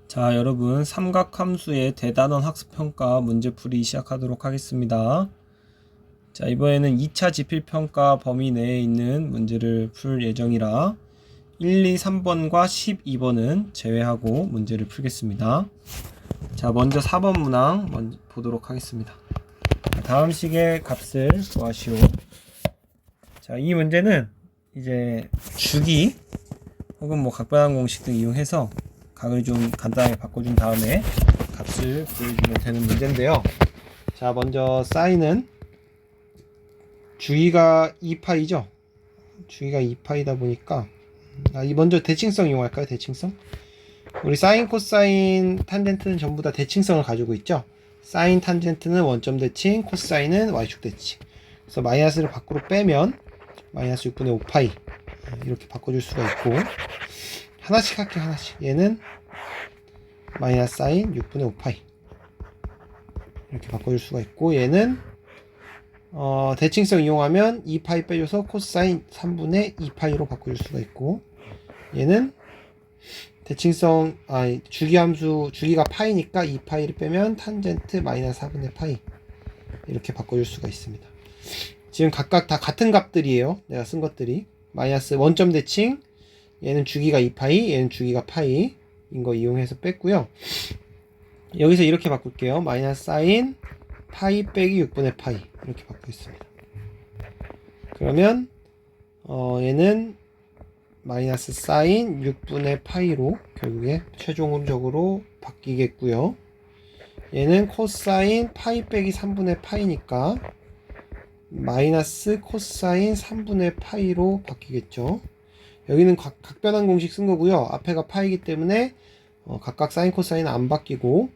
자, 여러분, 삼각함수의 대단원 학습평가 문제풀이 시작하도록 하겠습니다. 자, 이번에는 2차 지필평가 범위 내에 있는 문제를 풀 예정이라 1, 2, 3번과 12번은 제외하고 문제를 풀겠습니다. 자, 먼저 4번 문항 먼저 보도록 하겠습니다. 다음 식의 값을 구하시오. 자, 이 문제는 이제 주기 혹은 각변환 공식 등 이용해서 각을 좀 간단하게 바꿔준 다음에 값을 구해주면 되는 문제인데요. 자, 먼저 사인은 주기가 2파이죠. 주기가 2파이다 보니까 먼저 대칭성 이용할까요? 대칭성. 우리 사인, 코사인, 탄젠트는 전부 다 대칭성을 가지고 있죠. 사인 탄젠트는 원점 대칭, 코사인은 y축 대칭. 그래서 마이너스를 밖으로 빼면 마이너스 6분의 5파이 이렇게 바꿔줄 수가 있고, 하나씩 할게요. 하나씩. 얘는 마이너스 사인 6분의 5파이 이렇게 바꿔줄 수가 있고, 얘는 대칭성 이용하면 2파이 빼줘서 코사인 3분의 2파이로 바꿔줄 수가 있고, 얘는 대칭성 주기함수 주기가 파이니까 2파이를 빼면 탄젠트 마이너스 4분의 파이 이렇게 바꿔줄 수가 있습니다. 지금 각각 다 같은 값들이에요. 내가 쓴 것들이 마이너스 원점 대칭, 얘는 주기가 2파이, 얘는 주기가 파이 인 거 이용해서 뺐고요. 여기서 이렇게 바꿀게요. 마이너스 사인 파이 빼기 6분의 파이 이렇게 바꾸겠습니다. 그러면 얘는 마이너스 사인 6분의 파이로 결국에 최종적으로 바뀌겠고요. 얘는 코사인 파이 빼기 3분의 파이니까 마이너스 코사인 3분의 파이로 바뀌겠죠. 여기는 각변환 공식 쓴 거고요. 앞에가 파이기 때문에 각각 사인 코사인 안 바뀌고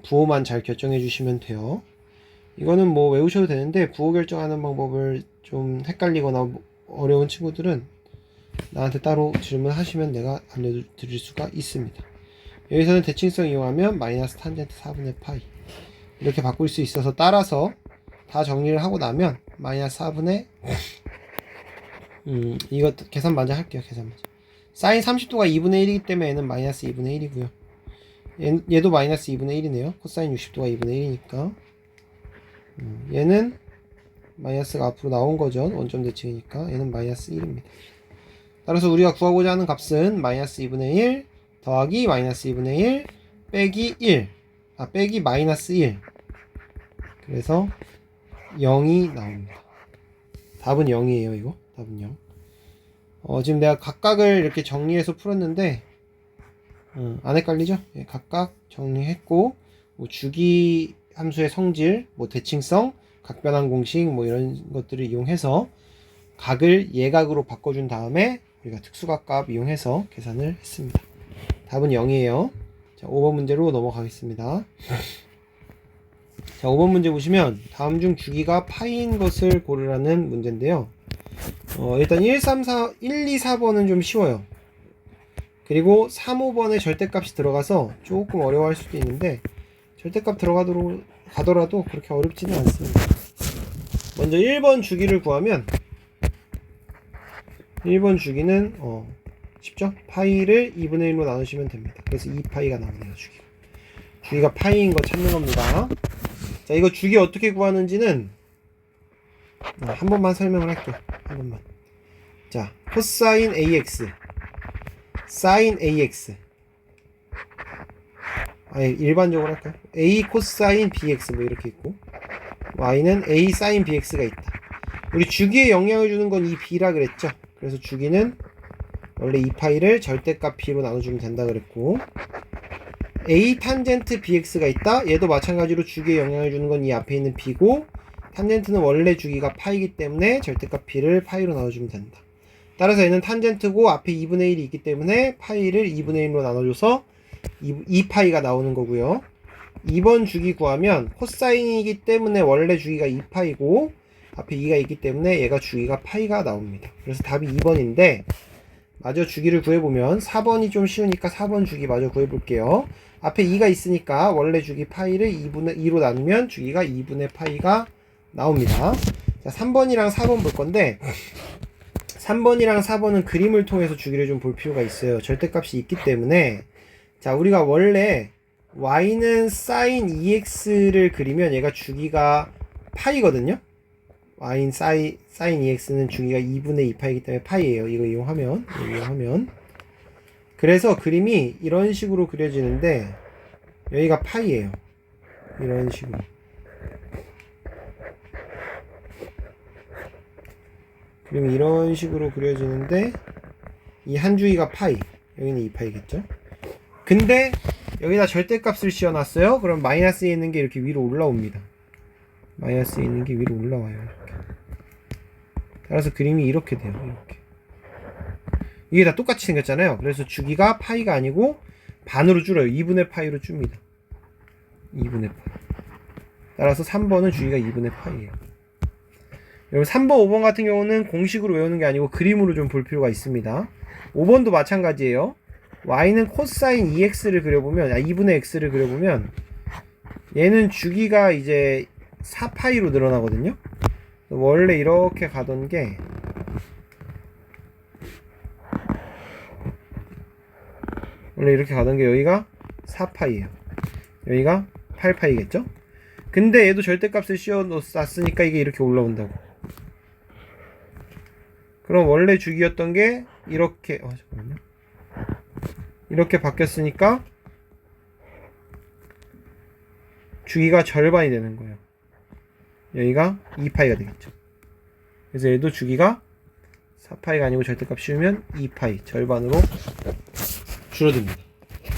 부호만 잘 결정해 주시면 돼요. 이거는 외우셔도 되는데, 부호 결정하는 방법을 좀 헷갈리거나 어려운 친구들은 나한테 따로 질문하시면 내가 알려드릴 수가 있습니다. 여기서는 대칭성 이용하면 마이너스 탄젠트 4분의 파이 이렇게 바꿀 수 있어서, 따라서 다 정리를 하고 나면 마이너스 4분의 이거 계산 먼저 할게요. 계산 먼저. 사인 30도가 2분의 1이기 때문에 얘는 마이너스 2분의 1이고요. 얘도 마이너스 2분의 1이네요. 코사인 60도가 2분의 1이니까. 얘는 마이너스가 앞으로 나온 거죠. 원점 대칭이니까. 얘는 마이너스 1입니다. 따라서 우리가 구하고자 하는 값은 마이너스 2분의 1 더하기 마이너스 2분의 1 빼기 1. 빼기 마이너스 1. 그래서 0이 나옵니다. 답은 0이에요, 이거. 답은 0. 지금 내가 각각을 이렇게 정리해서 풀었는데, 안 헷갈리죠? 예, 각각 정리했고, 주기 함수의 성질, 대칭성, 각변환 공식, 이런 것들을 이용해서 각을 예각으로 바꿔준 다음에 우리가 특수각 값 이용해서 계산을 했습니다. 답은 0이에요. 자, 5번 문제로 넘어가겠습니다. 자, 5번 문제 보시면 다음 중 주기가 파이인 것을 고르라는 문제인데요. 일단 1, 2, 4번은 좀 쉬워요. 그리고 3, 5번에 절대값이 들어가서 조금 어려워할 수도 있는데, 절대값 가더라도 그렇게 어렵지는 않습니다. 먼저 1번 주기를 구하면, 1번 주기는 쉽죠? 파이를 2분의 1로 나누시면 됩니다. 그래서 2파이가 나오네요. 주기가 파이인 거 찾는 겁니다. 자, 이거 주기 어떻게 구하는지는 한 번만 설명을 할게요. 한 번만. 자, 코사인 AX, 사인 AX. 일반적으로 할까요? A 코사인 BX 이렇게 있고, Y는 A 사인 BX가 있다. 우리 주기에 영향을 주는 건 이 B라 그랬죠? 그래서 주기는 원래 2파이를 절대값 B로 나눠주면 된다 그랬고, A 탄젠트 BX가 있다. 얘도 마찬가지로 주기에 영향을 주는 건 이 앞에 있는 B고, 탄젠트는 원래 주기가 파이기 때문에 절대값 B를 파이로 나눠주면 된다. 따라서 얘는 탄젠트고 앞에 2분의 1이 있기 때문에 파이를 2분의 1로 나눠줘서 2파이가 나오는 거고요. 2번 주기 구하면 코사인이기 때문에 원래 주기가 2파이고 앞에 2가 있기 때문에 얘가 주기가 파이가 나옵니다. 그래서 답이 2번인데, 마저 주기를 구해보면 4번이 좀 쉬우니까 4번 주기 마저 구해볼게요. 앞에 2가 있으니까 원래 주기 파이를 2분의 2로 나누면 주기가 2분의 파이가 나옵니다. 자, 3번이랑 4번 볼 건데, 3번이랑 4번은 그림을 통해서 주기를 좀 볼 필요가 있어요. 절대값이 있기 때문에 자, 우리가 원래 y는 sin 2x를 그리면 얘가 주기가 파이거든요. y인 sin 2x는 주기가 2분의 2파이기 때문에 파이예요. 이거 이용하면 그래서 그림이 이런 식으로 그려지는데 여기가 파이예요. 이런 식으로. 그림이 이런 식으로 그려지는데 이 한 주기가 파이, 여기는 2파이겠죠. 근데 여기다 절대값을 씌워놨어요. 그럼 마이너스에 있는 게 이렇게 위로 올라옵니다. 마이너스에 있는 게 위로 올라와요. 이렇게. 따라서 그림이 이렇게 돼요. 이렇게. 이게 다 똑같이 생겼잖아요. 그래서 주기가 파이가 아니고 반으로 줄어요. 2분의 파이로 줍니다. 2분의 파이. 따라서 3번은 주기가 2분의 파이예요. 여러분 3번, 5번 같은 경우는 공식으로 외우는 게 아니고 그림으로 좀 볼 필요가 있습니다. 5번도 마찬가지예요. y는 코사인 2x를 그려보면, 2분의 x를 그려보면 얘는 주기가 이제 4파이로 늘어나거든요. 원래 이렇게 가던 게 여기가 4파이예요. 여기가 8파이겠죠? 근데 얘도 절대값을 씌워놨으니까 이게 이렇게 올라온다고. 그럼 원래 주기였던 게 이렇게 잠깐만요. 이렇게 바뀌었으니까 주기가 절반이 되는 거예요. 여기가 2파이가 되겠죠. 그래서 얘도 주기가 4파이가 아니고 절대값 씌우면 2파이, 절반으로 줄어듭니다.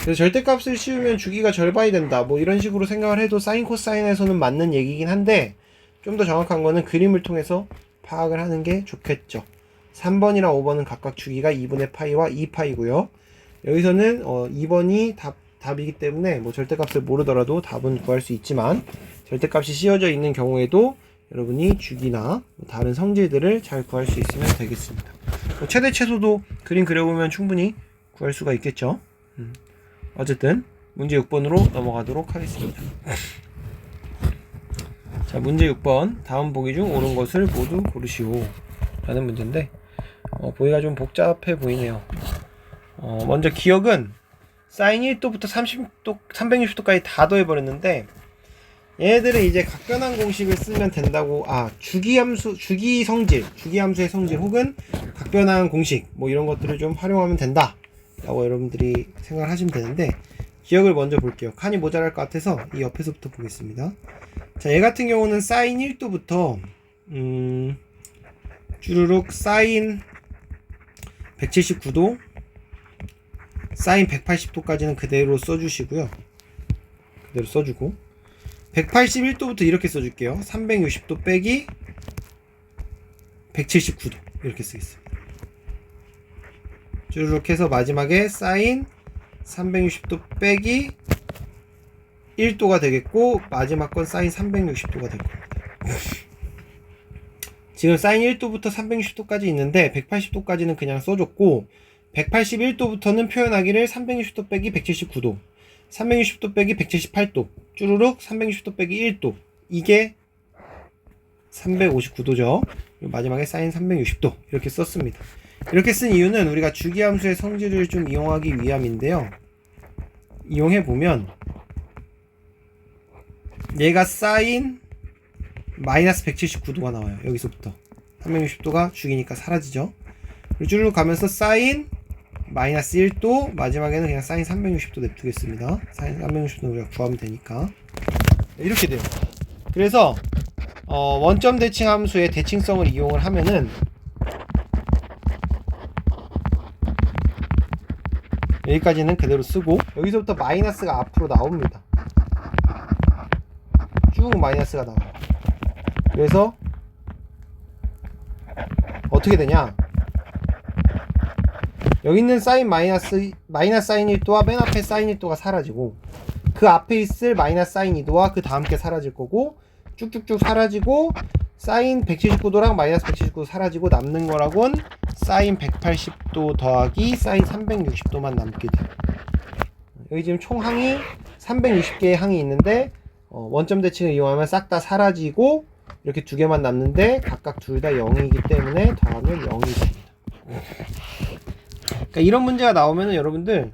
그래서 절대값을 씌우면 주기가 절반이 된다, 뭐 이런 식으로 생각을 해도 사인 코사인에서는 맞는 얘기긴 한데 좀 더 정확한 거는 그림을 통해서 파악을 하는 게 좋겠죠. 3번이랑 5번은 각각 주기가 2분의 파이와 2파이고요. 여기서는 2번이 답이기 때문에 뭐 절대값을 모르더라도 답은 구할 수 있지만 절대값이 씌워져 있는 경우에도 여러분이 주기나 다른 성질들을 잘 구할 수 있으면 되겠습니다. 최대 최소도 그림 그려보면 충분히 구할 수가 있겠죠. 어쨌든 문제 6번으로 넘어가도록 하겠습니다. 자, 문제 6번. 다음 보기 중 옳은 것을 모두 고르시오 라는 문제인데 보기가 좀 복잡해 보이네요. 먼저 기억은 사인 1도부터 30도, 360도까지 다 더해버렸는데 얘네들은 이제 각변환 공식을 쓰면 된다고, 주기 함수의 성질 혹은 각변환 공식 뭐 이런 것들을 좀 활용하면 된다 라고 여러분들이 생각을 하시면 되는데, 기억을 먼저 볼게요. 칸이 모자랄 것 같아서 이 옆에서부터 보겠습니다. 자, 얘 같은 경우는 사인 1도부터 주르륵 사인 179도, 사인 180도까지는 그대로 써주시고요. 그대로 써주고 181도부터 이렇게 써줄게요. 360도 빼기 179도 이렇게 쓰겠습니다. 주르륵 해서 마지막에 사인 360도 빼기 1도가 되겠고 마지막 건 사인 360도가 될 겁니다. 지금 사인 1도부터 360도까지 있는데 180도까지는 그냥 써줬고 181도부터는 표현하기를 360도 빼기 179도, 360도 빼기 178도, 쭈루룩 360도 빼기 1도, 이게 359도죠. 마지막에 사인 360도 이렇게 썼습니다. 이렇게 쓴 이유는 우리가 주기함수의 성질을 좀 이용하기 위함인데요. 이용해보면 얘가 사인 마이너스 179도가 나와요. 여기서부터 360도가 주기니까 사라지죠. 그리고 쭈루룩 가면서 사인 마이너스 1도, 마지막에는 그냥 사인 360도 냅두겠습니다. 사인 360도 우리가 구하면 되니까 이렇게 돼요. 그래서 원점 대칭 함수의 대칭성을 이용을 하면은 여기까지는 그대로 쓰고 여기서부터 마이너스가 앞으로 나옵니다. 쭉 마이너스가 나와요. 그래서 어떻게 되냐, 여기 있는 사인 마이너스 사인 1도와 맨 앞에 사인 1도가 사라지고 그 앞에 있을 마이너스 사인 2도와 그 다음 게 사라질 거고 쭉쭉쭉 사라지고 사인 179도랑 마이너스 179도 사라지고 남는 거라곤 사인 180도 더하기 사인 360도만 남게 돼요. 여기 지금 총 항이 360개의 항이 있는데 원점 대칭을 이용하면 싹 다 사라지고 이렇게 두 개만 남는데 각각 둘 다 0이기 때문에 더하면 0이 됩니다. 그러니까 이런 문제가 나오면은 여러분들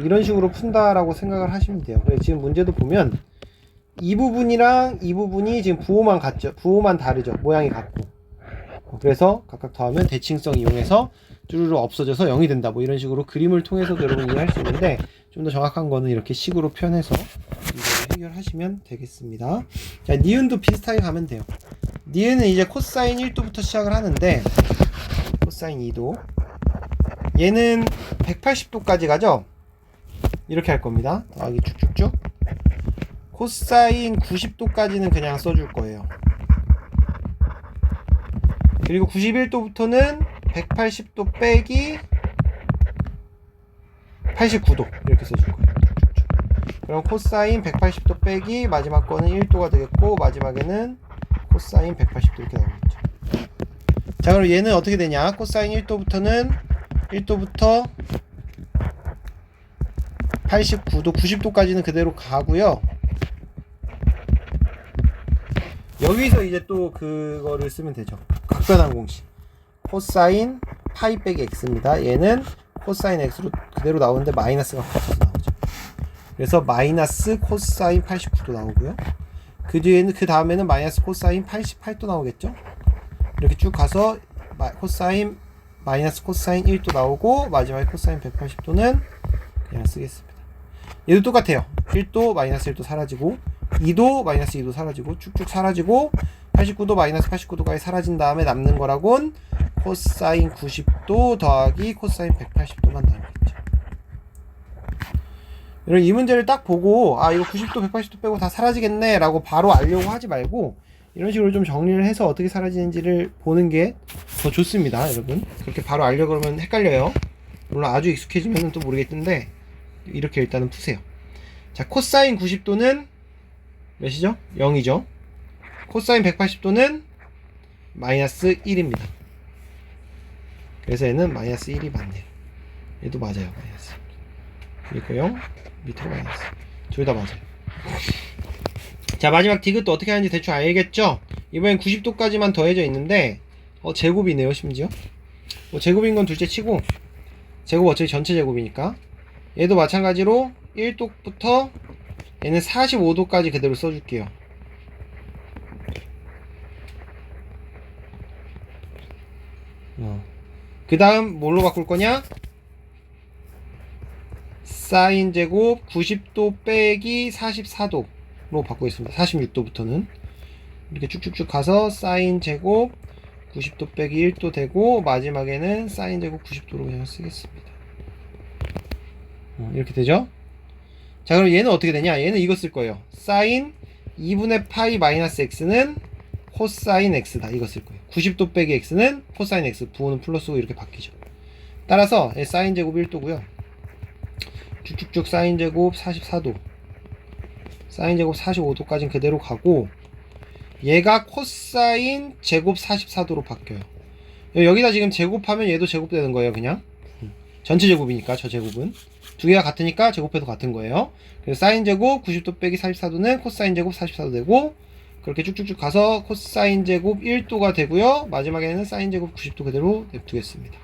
이런 식으로 푼다라고 생각을 하시면 돼요. 그래서 지금 문제도 보면 이 부분이랑 이 부분이 지금 부호만 같죠. 부호만 다르죠. 모양이 같고. 그래서 각각 더하면 대칭성 이용해서 쭈루루 없어져서 0이 된다. 뭐 이런 식으로 그림을 통해서도 여러분 이해할 수 있는데 좀 더 정확한 거는 이렇게 식으로 표현해서 문제를 해결하시면 되겠습니다. 자, 니은도 비슷하게 가면 돼요. 니은은 이제 코사인 1도부터 시작을 하는데 코사인 2도 얘는 180도까지 가죠. 이렇게 할 겁니다. 더하기 쭉쭉쭉. 코사인 90도까지는 그냥 써줄 거예요. 그리고 91도부터는 180도 빼기 89도 이렇게 써줄 거예요. 쭉쭉쭉. 그럼 코사인 180도 빼기 마지막 거는 1도가 되겠고 마지막에는 코사인 180도 이렇게 나오겠죠. 자, 그럼 얘는 어떻게 되냐? 코사인 1도부터는 1도부터 89도, 90도까지는 그대로 가고요. 여기서 이제 또 그거를 쓰면 되죠. 각변환 공식. 코사인 파이 빼기 x입니다. 얘는 코사인 x로 그대로 나오는데 마이너스가 붙어서 나오죠. 그래서 마이너스 코사인 89도 나오고요. 그 뒤에는 그 다음에는 마이너스 코사인 88도 나오겠죠. 이렇게 쭉 가서 코사인 마이너스 코사인 1도 나오고 마지막에 코사인 180도는 그냥 쓰겠습니다. 얘도 똑같아요. 1도 마이너스 1도 사라지고 2도 마이너스 2도 사라지고 쭉쭉 사라지고 89도 마이너스 89도까지 사라진 다음에 남는 거라곤 코사인 90도 더하기 코사인 180도만 나오겠죠. 여러분 이 문제를 딱 보고 아 이거 90도 180도 빼고 다 사라지겠네 라고 바로 알려고 하지 말고 이런 식으로 좀 정리를 해서 어떻게 사라지는지를 보는 게 더 좋습니다. 여러분 그렇게 바로 알려고 그러면 헷갈려요. 물론 아주 익숙해지면 또 모르겠는데 이렇게 일단은 푸세요. 자, 코사인 90도는 몇이죠? 0이죠. 코사인 180도는 마이너스 1입니다. 그래서 얘는 마이너스 1이 맞네요. 얘도 맞아요. 마이너스. 그리고 0, 밑으로 마이너스. 둘 다 맞아요. 자, 마지막 디귿도 어떻게 하는지 대충 알겠죠? 이번엔 90도까지만 더해져 있는데 제곱이네요. 심지어 제곱인 건 둘째 치고 제곱 어차피 전체 제곱이니까 얘도 마찬가지로 1도부터 얘는 45도까지 그대로 써줄게요. 그 다음 뭘로 바꿀 거냐? 사인 제곱 90도 빼기 44도로 바꾸겠습니다. 46도부터는 이렇게 쭉쭉쭉 가서 사인 제곱 90도 빼기 1도 되고 마지막에는 사인 제곱 90도로 그냥 쓰겠습니다. 이렇게 되죠? 자, 그럼 얘는 어떻게 되냐? 얘는 이거 쓸 거예요. 사인 2분의 파이 마이너스 x는 코사인 x다. 이거 쓸 거예요. 90도 빼기 x는 코사인 x. 부호는 플러스고 이렇게 바뀌죠. 따라서 사인 제곱 1도고요. 쭉쭉쭉 사인 제곱 44도. 사인 제곱 45도까지는 그대로 가고 얘가 코사인 제곱 44도로 바뀌어요. 여기다 지금 제곱하면 얘도 제곱되는 거예요. 그냥 전체 제곱이니까 저 제곱은 두 개가 같으니까 제곱해도 같은 거예요. 그래서 사인 제곱 90도 빼기 44도는 코사인 제곱 44도 되고 그렇게 쭉쭉쭉 가서 코사인 제곱 1도가 되고요. 마지막에는 사인 제곱 90도 그대로 냅두겠습니다.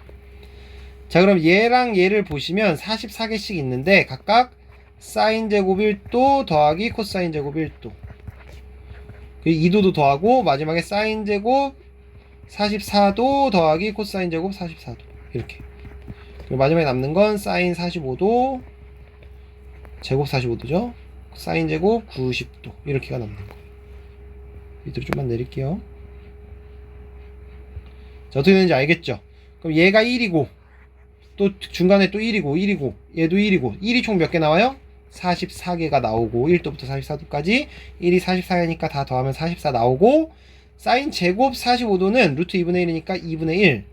자, 그럼 얘랑 얘를 보시면 44개씩 있는데 각각 사인 제곱 1도 더하기 코사인 제곱 1도 2도도 더하고 마지막에 사인 제곱 44도 더하기 코사인 제곱 44도 이렇게. 그리고 마지막에 남는 건 사인 45도 제곱 45도죠. 사인 제곱 90도 이렇게가 남는 거예요. 밑으로 좀만 내릴게요. 자, 어떻게 되는지 알겠죠? 그럼 얘가 1이고 또 중간에 또 1이고 얘도 1이고 1이 총 몇 개 나와요? 44개가 나오고 1도부터 44도까지 1이 44개니까 다 더하면 44 나오고 사인 제곱 45도는 루트 2분의 1이니까 2분의 1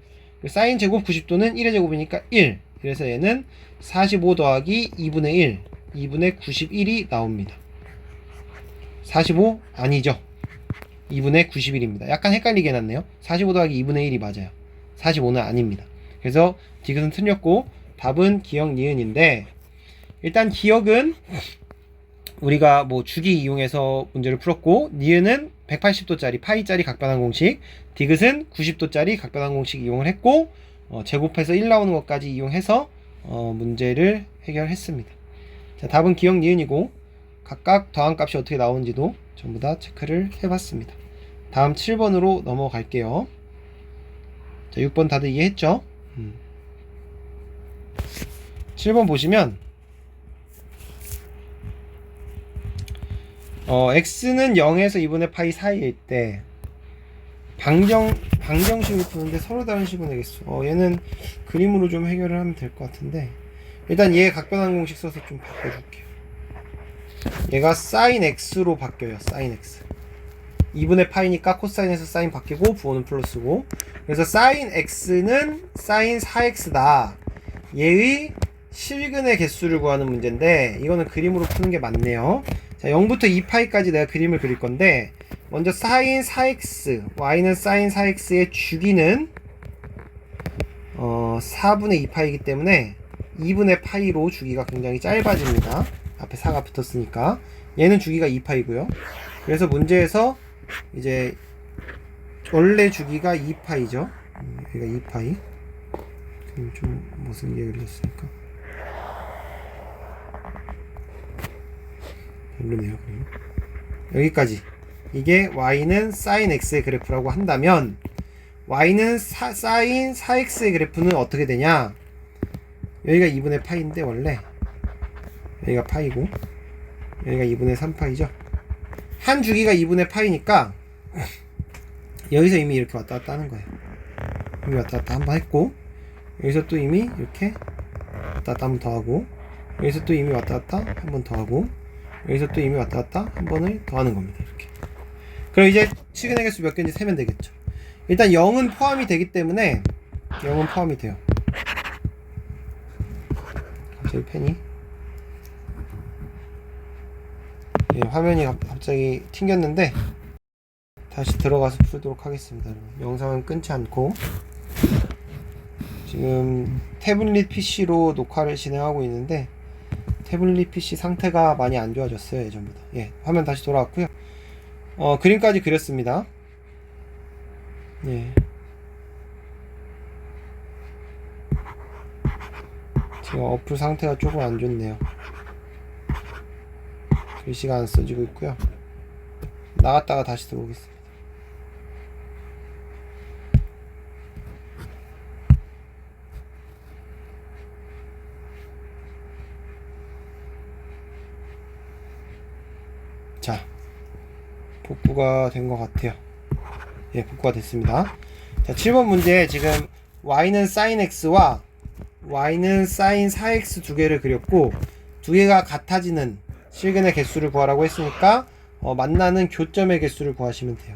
사인 제곱 90도는 1의 제곱이니까 1 그래서 얘는 45 더하기 2분의 1 2분의 91이 나옵니다. 45 아니죠. 2분의 91입니다. 약간 헷갈리게 해놨네요. 45 더하기 2분의 1이 맞아요. 45는 아닙니다. 그래서 디귿은 틀렸고 답은 기억 니은인데 일단 기억은 우리가 뭐 주기 이용해서 문제를 풀었고 니은은 180도짜리 파이짜리 각변환 공식 디귿은 90도짜리 각변환 공식 이용을 했고 제곱해서 1 나오는 것까지 이용해서 문제를 해결했습니다. 자, 답은 기억 니은이고 각각 더한값이 어떻게 나오는지도 전부 다 체크를 해봤습니다. 다음 7번으로 넘어갈게요. 자, 6번 다들 이해했죠? 7번 보시면 x는 0에서 2분의 파이 사이일 때 방정식을 푸는데 서로 다른 식을 내겠어. 얘는 그림으로 좀 해결을 하면 될 것 같은데, 일단 얘 각변환 공식 써서 좀 바꿔줄게요. 얘가 sin x로 바뀌어요. sin x. 2분의 파이니까 코사인에서 사인 바뀌고 부호는 플러스고, 그래서 sin x는 sin 4x다. 얘의 실근의 개수를 구하는 문제인데, 이거는 그림으로 푸는 게 맞네요. 자, 0부터 2파이까지 내가 그림을 그릴 건데, 먼저 sin 4x, y는 sin 4x의 주기는 4분의 2파이기 때문에 2분의 파이로 주기가 굉장히 짧아집니다. 앞에 4가 붙었으니까. 얘는 주기가 2파이고요. 그래서 문제에서 이제 원래 주기가 2파이죠. 여기가 2파이. 그럼 좀 못생기게 그렸으니까 별로네요. 그럼 여기까지. 이게 y는 sin x의 그래프라고 한다면 y는 sin 4x의 그래프는 어떻게 되냐? 여기가 2분의 파이인데 원래 여기가 파이고 여기가 2분의 3파이죠. 한 주기가 2분의 파이니까 여기서 이미 이렇게 왔다 갔다 하는 거예요. 이미 왔다 갔다 한번 했고, 여기서 또 이미 이렇게 왔다 갔다 한 번 더 하고, 여기서 또 이미 왔다 갔다 한 번 더 하고, 여기서 또 이미 왔다 갔다 한 번을 더 하는 겁니다. 이렇게. 그럼 이제 시그널 개수 몇 개인지 세면 되겠죠. 일단 0은 포함이 되기 때문에 0은 포함이 돼요. 갑자기 펜이 화면이 갑자기 튕겼는데 다시 들어가서 풀도록 하겠습니다. 영상은 끊지 않고 지금 태블릿 PC로 녹화를 진행하고 있는데 태블릿 PC 상태가 많이 안 좋아졌어요. 예전보다. 예, 화면 다시 돌아왔고요. 그림까지 그렸습니다. 예. 지금 어플 상태가 조금 안 좋네요. 글씨가 안 써지고 있고요. 나갔다가 다시 들어오겠습니다. 자, 복구가 된 것 같아요. 예, 복구가 됐습니다. 자, 7번 문제. 지금 y는 sin x와 y는 sin 4x 두 개를 그렸고, 두 개가 같아지는 실근의 개수를 구하라고 했으니까 만나는 교점의 개수를 구하시면 돼요.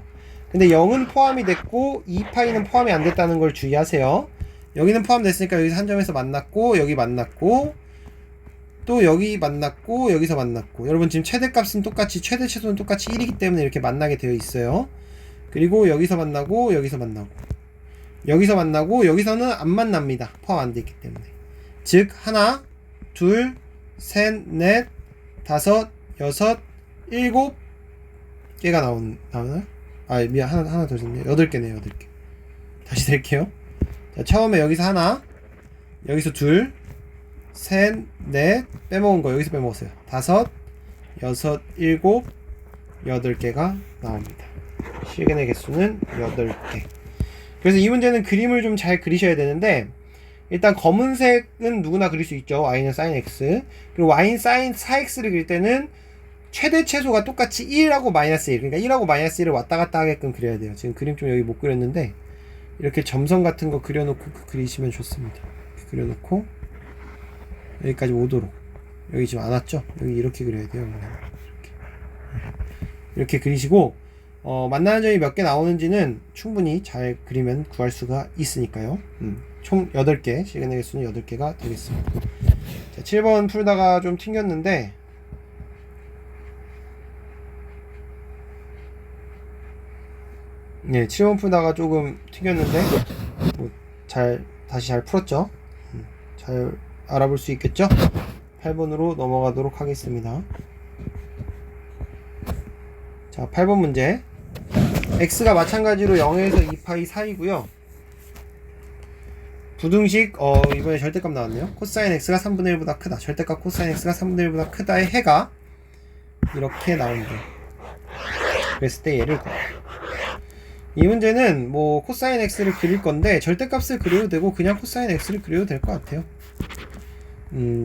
근데 0은 포함이 됐고 2파이는 포함이 안 됐다는 걸 주의하세요. 여기는 포함됐으니까 여기서 한 점에서 만났고, 여기 만났고, 또 여기 만났고, 여기서 만났고. 여러분 지금 최대값은 똑같이, 최대 최소는 똑같이 1이기 때문에 이렇게 만나게 되어 있어요. 그리고 여기서 만나고, 여기서 만나고, 여기서 만나고, 여기서는 안 만납니다. 포함 안 됐기 때문에. 즉 하나, 둘, 셋, 넷, 다섯, 여섯, 일곱 개가 나오나요? 아, 미안, 하나 더 줬네. 8개네요, 8개. 다시 낼게요. 자, 처음에 여기서 하나, 여기서 둘, 셋, 넷, 빼먹은 거 여기서 빼먹었어요. 다섯, 여섯, 일곱, 8개가 나옵니다. 실근의 개수는 8개. 그래서 이 문제는 그림을 좀 잘 그리셔야 되는데, 일단 검은색은 누구나 그릴 수 있죠. y는 sin x. 그리고 y는 sin 4x를 그릴 때는 최대 최소가 똑같이 1하고 마이너스 1. 그러니까 1하고 마이너스 1을 왔다 갔다 하게끔 그려야 돼요. 지금 그림 좀 여기 못 그렸는데, 이렇게 점선 같은 거 그려놓고 그리시면 좋습니다. 이렇게 그려놓고, 여기까지 오도록. 여기 지금 안 왔죠? 여기 이렇게 그려야 돼요. 이렇게 그리시고, 만나는 점이 몇 개 나오는지는 충분히 잘 그리면 구할 수가 있으니까요. 총 8개, 시그널 개수는 8개가 되겠습니다. 자, 7번 풀다가 좀 튕겼는데, 네, 7번 풀다가 조금 튕겼는데, 다시 잘 풀었죠? 잘 알아볼 수 있겠죠? 8번으로 넘어가도록 하겠습니다. 자, 8번 문제. x가 마찬가지로 0에서 2파이 사이고요. 부등식 이번에 절대값 나왔네요. 코사인 x가 3분의 1보다 크다. 절대값 코사인 x가 3분의 1보다 크다의 해가 이렇게 나온대요. 그랬을 때 얘를 구해. 이 문제는 뭐 코사인 x를 그릴 건데 절대값을 그려도 되고 그냥 코사인 x를 그려도 될 것 같아요.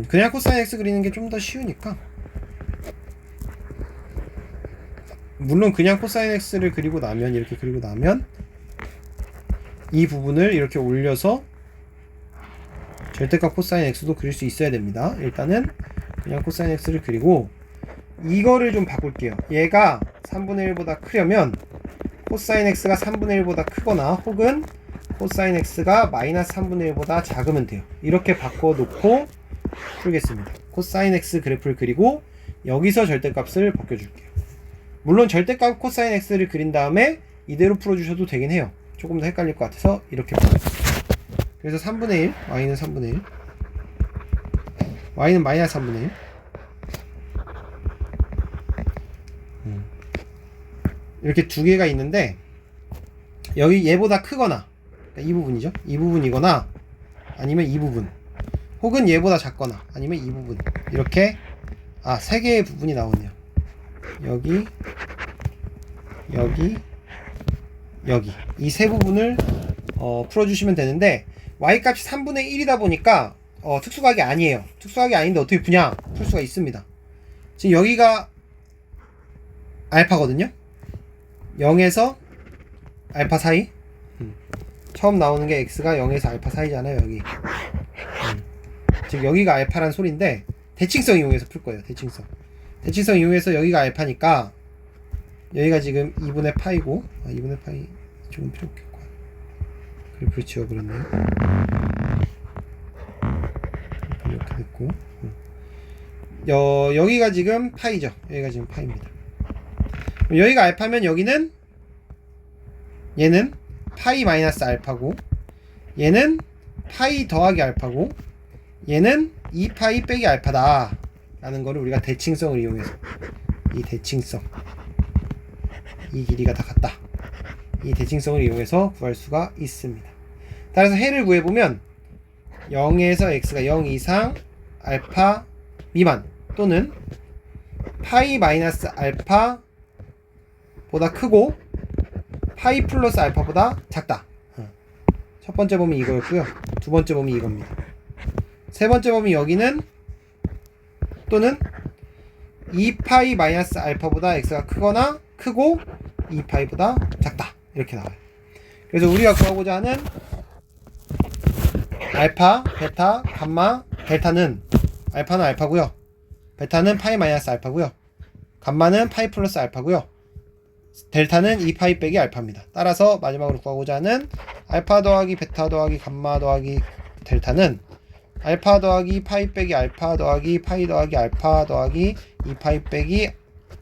그냥 코사인 x 그리는 게 좀 더 쉬우니까. 물론 그냥 코사인 x를 그리고 나면 이렇게 그리고 나면 이 부분을 이렇게 올려서 절대값 코사인 x도 그릴 수 있어야 됩니다. 일단은 그냥 코사인 x를 그리고 이거를 좀 바꿀게요. 얘가 3분의 1보다 크려면 코사인 x가 3분의 1보다 크거나 혹은 코사인 x가 마이너스 3분의 1보다 작으면 돼요. 이렇게 바꿔놓고 풀겠습니다. 코사인 x 그래프를 그리고 여기서 절대값을 벗겨줄게요. 물론 절대값 코사인 x를 그린 다음에 이대로 풀어주셔도 되긴 해요. 조금 더 헷갈릴 것 같아서 이렇게 풀어주세요. 그래서 3분의 1, y는 3분의 1, y는 마이너스 3분의 1. 이렇게 두 개가 있는데 여기 얘보다 크거나 그러니까 이 부분이죠. 이 부분이거나 아니면 이 부분 혹은 얘보다 작거나 아니면 이 부분 이렇게 세 개의 부분이 나오네요. 여기 이 세 부분을 풀어주시면 되는데 y값이 3분의 1이다 보니까 특수각이 아니에요. 특수각이 아닌데 어떻게 그냥 풀 수가 있습니다. 지금 여기가 알파거든요. 0에서 알파 사이. 처음 나오는 게 x가 0에서 알파 사이잖아요. 여기 즉 여기가 알파란 소리인데 대칭성 이용해서 풀 거예요. 대칭성 이용해서 여기가 알파니까 여기가 지금 2분의 파이고 2분의 파이 조금 필요 없겠고 그래프를 지워버렸네요. 이렇게 됐고 여기가 지금 파이죠. 여기가 지금 파이입니다. 여기가 알파면 여기는 얘는 파이 마이너스 알파고 얘는 파이 더하기 알파고 얘는 2파이 빼기 알파다 라는 거를 우리가 대칭성을 이용해서 이 대칭성 이 길이가 다 같다 이 대칭성을 이용해서 구할 수가 있습니다. 따라서 해를 구해보면 0에서 x가 0 이상 알파 미만 또는 파이 마이너스 알파 보다 크고 파이 플러스 알파보다 작다. 첫 번째 범위 이거였고요. 두 번째 범위 이겁니다. 세 번째 범위 여기는 또는 2파이 마이너스 알파보다 x가 크거나 크고 2파이보다 작다. 이렇게 나와요. 그래서 우리가 구하고자 하는 알파, 베타, 감마, 델타는 알파는 알파고요. 베타는 파이 마이너스 알파고요. 감마는 파이 플러스 알파고요. 델타는 2파이 빼기 알파입니다. 따라서 마지막으로 구하고자 하는 알파 더하기 베타 더하기 감마 더하기 델타는 알파 더하기 파이 빼기 알파 더하기 파이 더하기 알파 더하기 2파이 빼기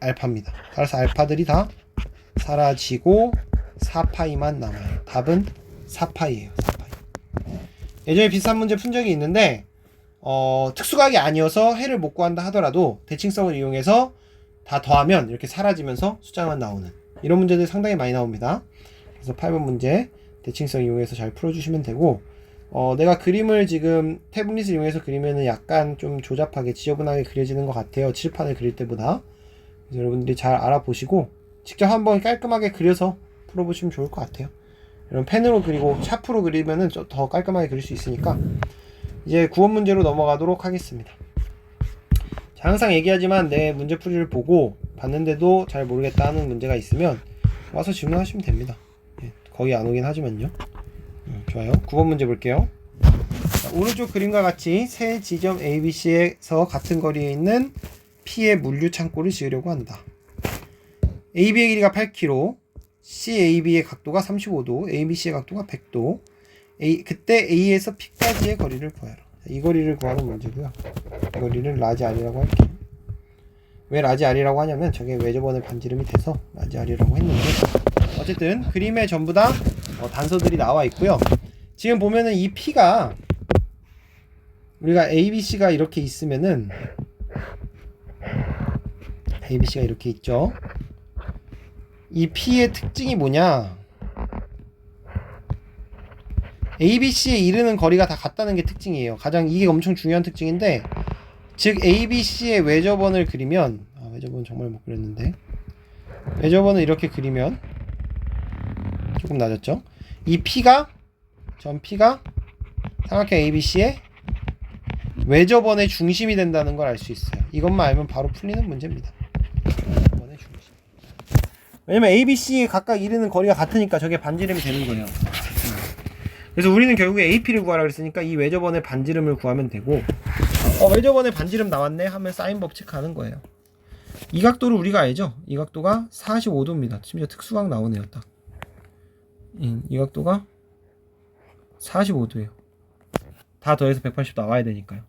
알파입니다. 따라서 알파들이 다 사라지고 4파이만 남아요. 답은 4파이예요. 4파이. 예전에 비슷한 문제 푼 적이 있는데 특수각이 아니어서 해를 못 구한다 하더라도 대칭성을 이용해서 다 더하면 이렇게 사라지면서 숫자만 나오는 이런 문제들 상당히 많이 나옵니다. 그래서 8번 문제 대칭성 이용해서 잘 풀어주시면 되고 내가 그림을 지금 태블릿을 이용해서 그리면은 약간 좀 조잡하게 지저분하게 그려지는 것 같아요. 칠판을 그릴 때보다. 그래서 여러분들이 잘 알아보시고 직접 한번 깔끔하게 그려서 풀어보시면 좋을 것 같아요. 이런 펜으로 그리고 샤프로 그리면은 더 깔끔하게 그릴 수 있으니까 이제 9번 문제로 넘어가도록 하겠습니다. 자, 항상 얘기하지만 내 문제풀이를 보고 봤는데도 잘 모르겠다 하는 문제가 있으면 와서 질문하시면 됩니다. 거의 안 오긴 하지만요. 좋아요. 9번 문제 볼게요. 자, 오른쪽 그림과 같이 세 지점 ABC에서 같은 거리에 있는 P의 물류 창고를 지으려고 한다. AB의 길이가 8km, CAB의 각도가 35도, ABC의 각도가 100도. 그때 A에서 P까지의 거리를 구하라. 이 거리를 구하는 문제고요. 이 거리를 라지 R이라고 할게요. 왜 라지 R이라고 하냐면 저게 외접원의 반지름이 돼서 라지 R이라고 했는데 어쨌든 그림에 전부 다 단서들이 나와 있고요. 지금 보면은 이 P가 우리가 ABC가 이렇게 있으면은 ABC가 이렇게 있죠. 이 P의 특징이 뭐냐? ABC에 이르는 거리가 다 같다는 게 특징이에요. 가장 이게 엄청 중요한 특징인데, 즉 ABC의 외접원을 그리면, 외접원 정말 못 그렸는데, 외접원을 이렇게 그리면 조금 낮았죠. 이 P가 삼각형 ABC의 외접원의 중심이 된다는 걸 알 수 있어요. 이것만 알면 바로 풀리는 문제입니다. 외접원의 중심. 왜냐면 ABC 각각 이르는 거리가 같으니까 저게 반지름이 되는 거예요. 그래서 우리는 결국에 AP를 구하라 그랬으니까 이 외접원의 반지름을 구하면 되고, 외접원의 반지름 나왔네 하면 사인 법칙 하는 거예요. 이 각도를 우리가 알죠? 이 각도가 45도입니다. 심지어 특수각 나오네요. 딱. 이 각도가 45도예요. 다 더해서 180 나와야 되니까요.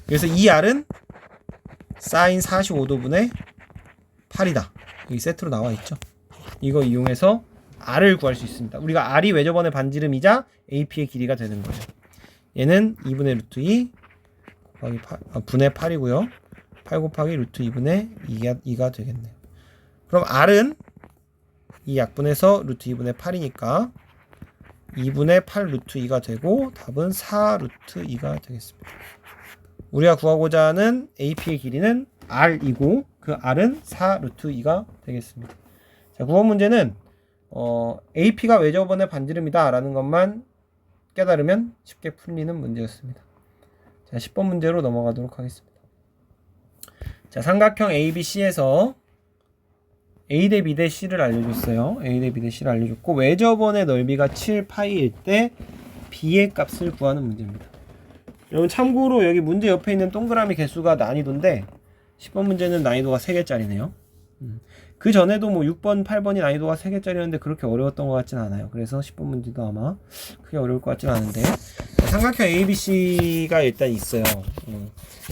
그래서 이 R은 사인 45도분의 8이다. 여기 세트로 나와 있죠. 이거 이용해서 R을 구할 수 있습니다. 우리가 R이 외접원의 반지름이자 AP의 길이가 되는 거예요. 얘는 2분의 루트 2 곱하기 8, 분의 8이고요. 8 곱하기 루트 2분의 2가 되겠네요. 그럼 R은 이 약분해서 루트 2분의 8이니까 2분의 8 루트 2가 되고 답은 4 루트 2가 되겠습니다. 우리가 구하고자 하는 AP의 길이는 R이고 그 R은 4 루트 2가 되겠습니다. 자, 9번 문제는 AP가 외접원의 반지름이다 라는 것만 깨달으면 쉽게 풀리는 문제였습니다. 자, 10번 문제로 넘어가도록 하겠습니다. 자, 삼각형 ABC에서 A 대 B 대 C를 알려줬어요. A 대 B 대 C를 알려줬고 외접원의 넓이가 7파이일 때 B의 값을 구하는 문제입니다. 여러분 참고로 여기 문제 옆에 있는 동그라미 개수가 난이도인데 10번 문제는 난이도가 3개짜리네요. 그 전에도 뭐 6번, 8번이 난이도가 3개짜리였는데 그렇게 어려웠던 것 같진 않아요. 그래서 10번 문제도 아마 크게 어려울 것 같진 않은데 삼각형 ABC가 일단 있어요.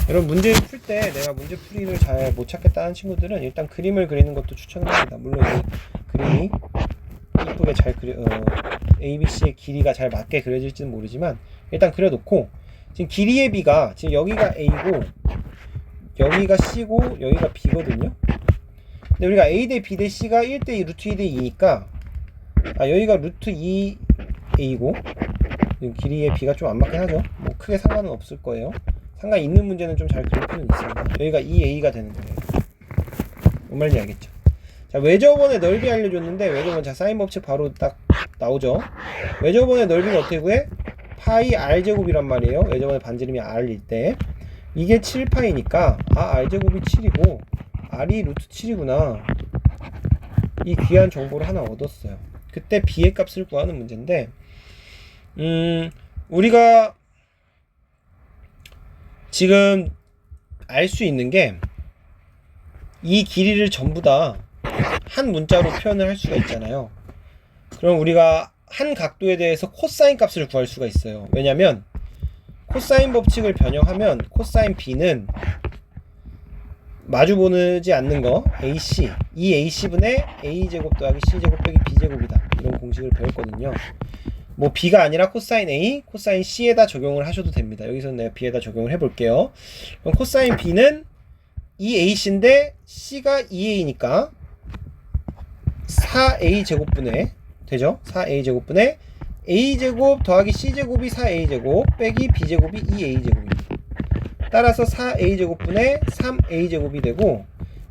여러분 문제를 풀 때 내가 문제 풀이를 잘 못 찾겠다는 친구들은 일단 그림을 그리는 것도 추천합니다. 물론 이 그림이 이쁘게 잘 ABC의 길이가 잘 맞게 그려질지는 모르지만 일단 그려놓고 지금 길이의 B가 지금 여기가 A고 여기가 C고 여기가 B거든요. 근데 우리가 A 대 B 대 C가 1대 2 루트 2 대 2니까 여기가 루트 2A고 길이의 B가 좀 안 맞긴 하죠. 뭐 크게 상관은 없을 거예요. 상관 있는 문제는 좀 잘 그릴 필요는 있습니다. 여기가 2A가 되는 거예요. 뭔 말인지 알겠죠? 자, 외접원의 넓이 알려줬는데 외접원 자 사인 법칙 바로 딱 나오죠. 외접원의 넓이는 어떻게 구해? 파이 R제곱이란 말이에요. 외접원의 반지름이 R일 때 이게 7파이니까 R제곱이 7이고 R이 루트 7이구나. 이 귀한 정보를 하나 얻었어요. 그때 B의 값을 구하는 문제인데 우리가 지금 알 수 있는 게 이 길이를 전부 다 한 문자로 표현을 할 수가 있잖아요. 그럼 우리가 한 각도에 대해서 코사인 값을 구할 수가 있어요. 왜냐면 코사인 법칙을 변형하면 코사인 B는 마주보지 않는 거 AC 이 AC분의 A제곱 더하기 C제곱 빼기 B제곱이다. 이런 공식을 배웠거든요. 뭐 B가 아니라 코사인 A, 코사인 C에다 적용을 하셔도 됩니다. 여기서 내가 B에다 적용을 해볼게요. 그럼 코사인 B는 2AC인데 C가 2A니까 4A제곱분의 되죠? 4A제곱분의 A제곱 더하기 C제곱이 4A제곱 빼기 B제곱이 2A제곱입니다. 따라서 4A제곱분의 3A제곱이 되고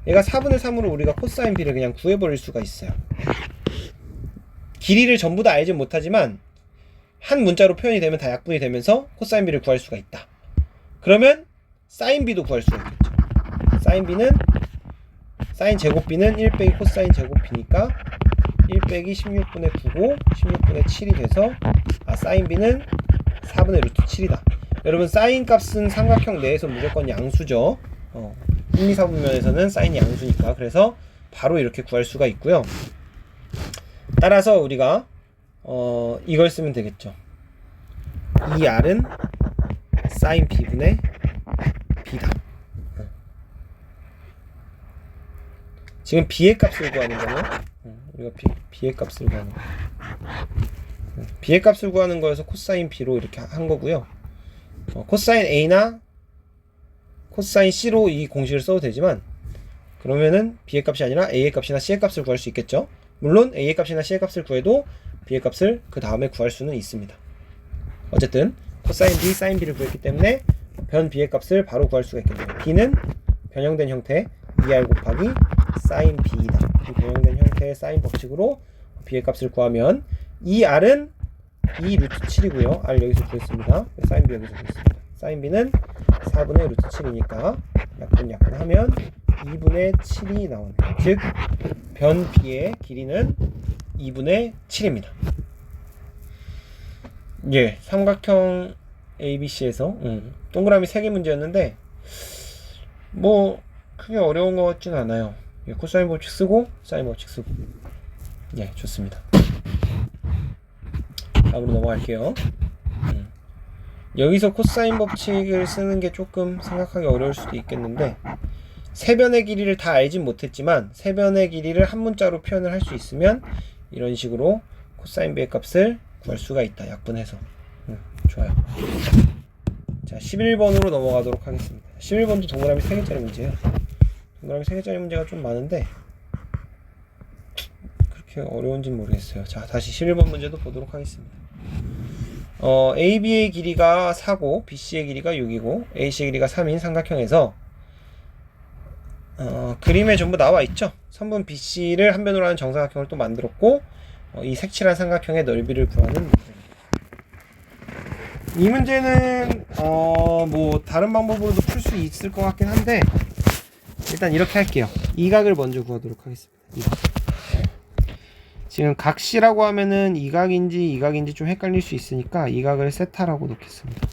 얘가 4분의 3으로 우리가 코사인 B를 그냥 구해버릴 수가 있어요. 길이를 전부 다 알진 못하지만 한 문자로 표현이 되면 다 약분이 되면서 코사인 B를 구할 수가 있다. 그러면 사인 B도 구할 수가 있겠죠. 사인 B는 사인 제곱 B는 1 빼기 코사인 제곱 B니까 1 빼기 16분의 9고 16분의 7이 돼서 사인 B는 4분의 루트 7이다. 여러분 사인 값은 삼각형 내에서 무조건 양수죠. 1, 2, 4분면에서는 사인이 양수니까 그래서 바로 이렇게 구할 수가 있고요. 따라서 우리가 이걸 쓰면 되겠죠. 이 R은 사인 B분의 B다. 지금 B의 값을 구하는 거는 우리가 B의 값을 구하는 거. B의 값을 구하는 거여서 코사인 B로 이렇게 한 거고요. 코사인 A나 코사인 C로 이 공식을 써도 되지만 그러면은 B의 값이 아니라 A의 값이나 C의 값을 구할 수 있겠죠. 물론 A의 값이나 C의 값을 구해도 B의 값을 그 다음에 구할 수는 있습니다. 어쨌든 코사인 B, 사인 B를 구했기 때문에 변 B의 값을 바로 구할 수가 있겠네요. B는 변형된 형태 2R 곱하기 사인 B이다. 이 변형된 형태의 사인 법칙으로 B의 값을 구하면 2R은 2 루트 7이고요. R 여기서 구했습니다. 사인 B 여기서 구했습니다. 사인 B는 4분의 루트 7이니까 약분하면 2분의 7이 나오네요. 즉 변 B의 길이는 2분의 7입니다. 예, 삼각형 ABC에서 동그라미 3개 문제였는데 뭐 크게 어려운 것 같지는 않아요. 예, 코사인 법칙 쓰고 사인 법칙 쓰고. 예, 좋습니다. 다음으로 넘어갈게요. 여기서 코사인 법칙을 쓰는 게 조금 생각하기 어려울 수도 있겠는데, 세변의 길이를 다 알진 못했지만 세변의 길이를 한 문자로 표현을 할 수 있으면 이런 식으로 코사인 B의 값을 구할 수가 있다. 약분해서. 좋아요. 자, 11번으로 넘어가도록 하겠습니다. 11번도 동그라미 3개짜리 문제예요. 동그라미 3개짜리 문제가 좀 많은데 그렇게 어려운지는 모르겠어요. 자, 다시 11번 문제도 보도록 하겠습니다. AB의 길이가 4고 BC의 길이가 6이고 AC의 길이가 3인 삼각형에서 그림에 전부 나와 있죠. 선분 BC를 한 변으로 하는 정사각형을 또 만들었고 이 색칠한 삼각형의 넓이를 구하는 문제입니다. 이 문제는 뭐 다른 방법으로도 풀 수 있을 것 같긴 한데 일단 이렇게 할게요. 이 각을 먼저 구하도록 하겠습니다. 이 각. 지금 각시라고 하면은 이 각인지 이 각인지 좀 헷갈릴 수 있으니까 이 각을 세타라고 놓겠습니다.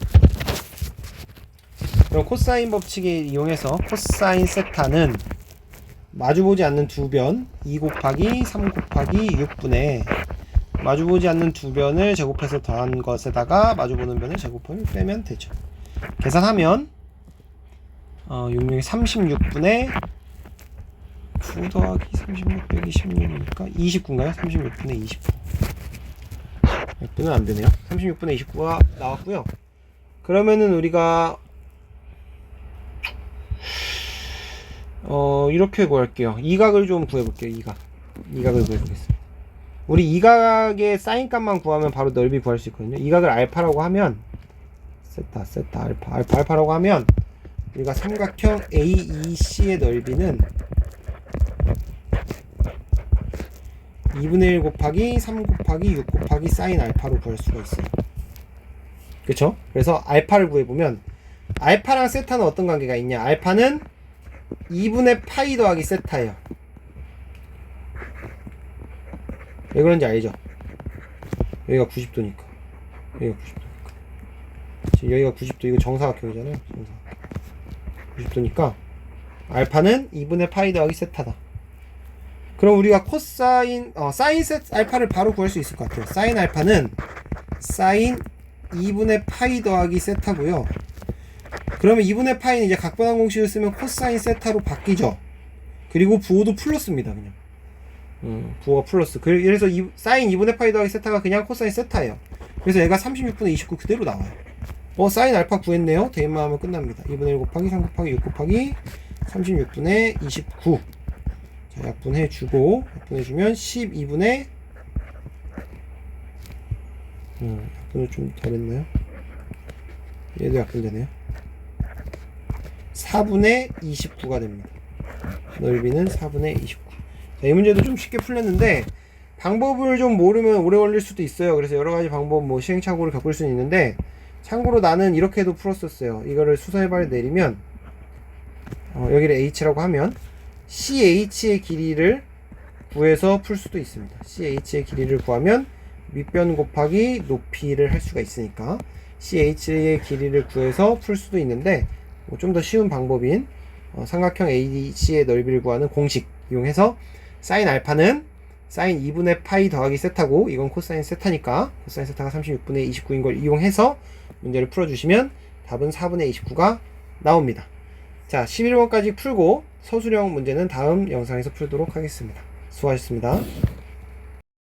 그럼 코사인 법칙을 이용해서 코사인 세타는 마주보지 않는 두 변 2 곱하기 3 곱하기 6분의 마주보지 않는 두 변을 제곱해서 더한 것에다가 마주보는 변을 제곱을 빼면 되죠. 계산하면 6, 36분의 9 더하기 36 빼기 16이니까 29인가요? 36분의 29. 몇 분은 안 되네요. 36분의 29가 나왔고요. 그러면은 우리가 이렇게 구할게요. 이 각을 좀 구해볼게요. 이 각을 구해보겠습니다. 우리 이 각의 사인 값만 구하면 바로 넓이 구할 수 있거든요. 이 각을 알파라고 하면 세타 알파라고 하면 우리가 삼각형 AEC의 넓이는 2분의 1 곱하기 3 곱하기 6 곱하기 사인 알파로 구할 수가 있어요. 그쵸? 그래서 알파를 구해보면 알파랑 세타는 어떤 관계가 있냐? 알파는 2분의 파이 더하기 세타예요. 왜 그런지 알죠? 여기가 90도니까. 지금 여기가 90도, 이거 정사각형이잖아요. 90도니까 알파는 2분의 파이 더하기 세타다. 그럼 우리가 코사인 사인 알파를 바로 구할 수 있을 것 같아요. 사인 알파는 사인 2분의 파이 더하기 세타고요. 그러면 2분의 파이는 이제 각변환 공식을 쓰면 코사인 세타로 바뀌죠. 그리고 부호도 플러스입니다. 그냥 부호가 플러스. 그래서 사인 2분의 파이 더하기 세타가 그냥 코사인 세타예요. 그래서 얘가 36분의 29 그대로 나와요. 사인 알파 구했네요. 대입만 하면 끝납니다. 2분의 1 곱하기 3 곱하기 6 곱하기 36분의 29. 자, 약분해주고 약분해주면 12분의 약분을 좀 덜 했나요? 얘도 약분되네요. 4분의 29가 됩니다. 넓이는 4분의 29. 자, 이 문제도 좀 쉽게 풀렸는데 방법을 좀 모르면 오래 걸릴 수도 있어요. 그래서 여러가지 방법 뭐 시행착오를 겪을 수는 있는데 참고로 나는 이렇게도 풀었었어요. 이거를 수서해발 내리면 여기를 H라고 하면 CH의 길이를 구해서 풀 수도 있습니다. CH의 길이를 구하면 밑변 곱하기 높이를 할 수가 있으니까 CH의 길이를 구해서 풀 수도 있는데 좀 더 쉬운 방법인 삼각형 ADC의 넓이를 구하는 공식 이용해서 사인 알파는 사인 2분의 파이 더하기 세타고 이건 코사인 세타니까 코사인 세타가 36분의 29인 걸 이용해서 문제를 풀어주시면 답은 4분의 29가 나옵니다. 자, 11번까지 풀고 서술형 문제는 다음 영상에서 풀도록 하겠습니다. 수고하셨습니다.